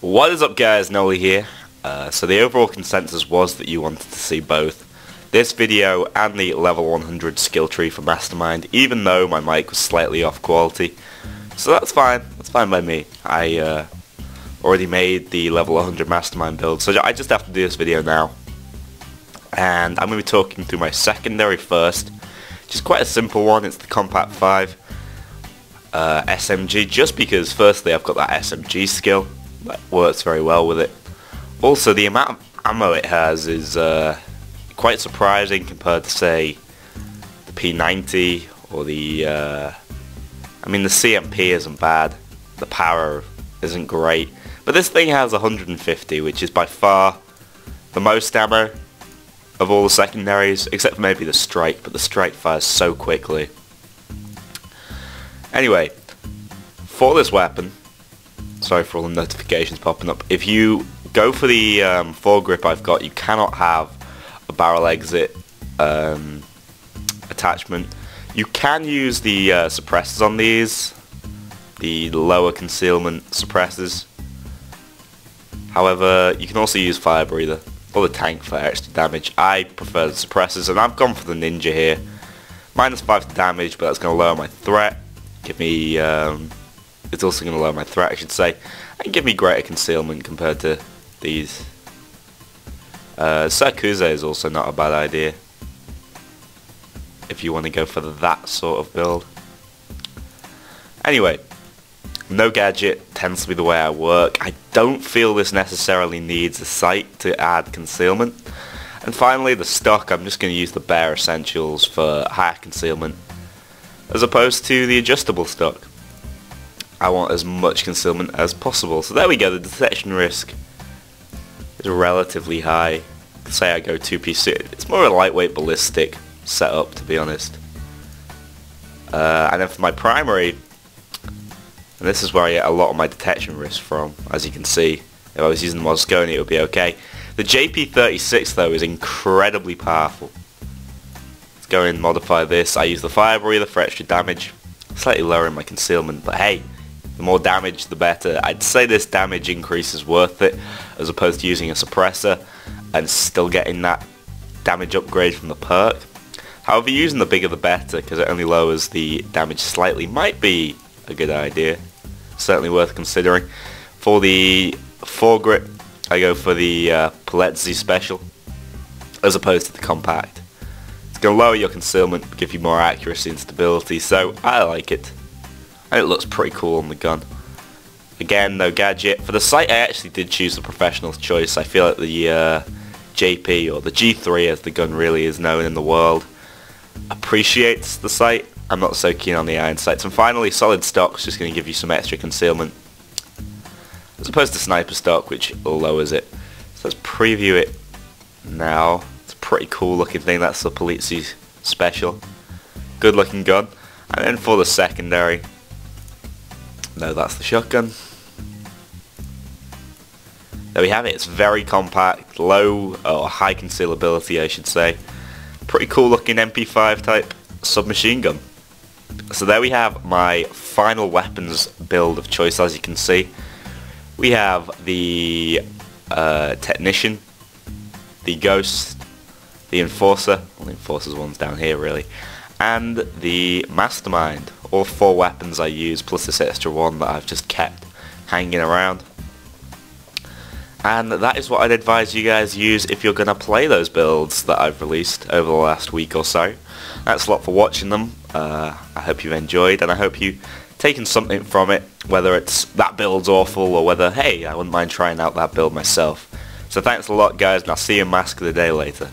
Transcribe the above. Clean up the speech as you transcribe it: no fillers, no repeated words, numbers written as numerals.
What is up, guys? Nolly here. So the overall consensus was that you wanted to see both this video and the level 100 skill tree for Mastermind, even though my mic was slightly off quality. So that's fine. That's fine by me. I already made the level 100 Mastermind build, so I just have to do this video now. And I'm going to be talking through my secondary first, which is quite a simple one. It's the Compact 5 SMG, just because firstly I've got that SMG skill that works very well with it. Also, the amount of ammo it has is quite surprising compared to, say, the P90 or the I mean, the CMP isn't bad, the power isn't great, but this thing has 150, which is by far the most ammo of all the secondaries, except for maybe the strike, but the strike fires so quickly. Anyway, for this weapon, sorry for all the notifications popping up, if you go for the foregrip I've got, you cannot have a barrel exit attachment. You can use the suppressors on these, the lower concealment suppressors. However, you can also use fire breather or the tank for extra damage. I prefer the suppressors, and I've gone for the ninja here. -5 to damage, but that's going to lower my threat. Give me, it's also going to lower my threat, I should say, and give me greater concealment compared to these. Sakuze is also not a bad idea if you want to go for that sort of build. Anyway, no gadget tends to be the way I work. I don't feel this necessarily needs a sight to add concealment. And finally, the stock, I'm just going to use the bare essentials for higher concealment as opposed to the adjustable stock. I want as much concealment as possible. So there we go, the detection risk is relatively high. Say I go 2-piece, it's more a lightweight ballistic setup, to be honest. And then for my primary, and this is where I get a lot of my detection risk from, as you can see. If I was using the Moscone, it would be okay. The JP36 though is incredibly powerful. Let's go and modify this. I use the fire breather for extra damage, slightly lowering my concealment, but hey, the more damage the better. I'd say this damage increase is worth it, as opposed to using a suppressor and still getting that damage upgrade from the perk. However, using the bigger the better, because it only lowers the damage slightly, might be a good idea. Certainly worth considering. For the foregrip, I go for the Payday special, as opposed to the compact. It's going to lower your concealment, give you more accuracy and stability, so I like it. And it looks pretty cool on the gun. Again, no gadget. For the sight, I actually did choose the professional's choice. I feel like the JP, or the G3 as the gun really is known in the world, appreciates the sight. I'm not so keen on the iron sights. And finally, solid stock's just going to give you some extra concealment, as opposed to sniper stock, which lowers it. So let's preview it now. It's a pretty cool looking thing. That's the Payday special. Good looking gun. And then for the secondary, no, that's the shotgun. There we have it. It's very compact, low or high concealability, I should say. Pretty cool looking MP5 type submachine gun. So there we have my final weapons build of choice. As you can see, we have the technician, the ghost, the enforcer. Well, the enforcer's one's down here really, and the mastermind. All 4 weapons I use, plus this extra one that I've just kept hanging around. And that is what I'd advise you guys use if you're going to play those builds that I've released over the last week or so. Thanks a lot for watching them. I hope you've enjoyed, and I hope you've taken something from it, whether it's that build's awful or whether, hey, I wouldn't mind trying out that build myself. So thanks a lot, guys, and I'll see you in Mask of the Day later.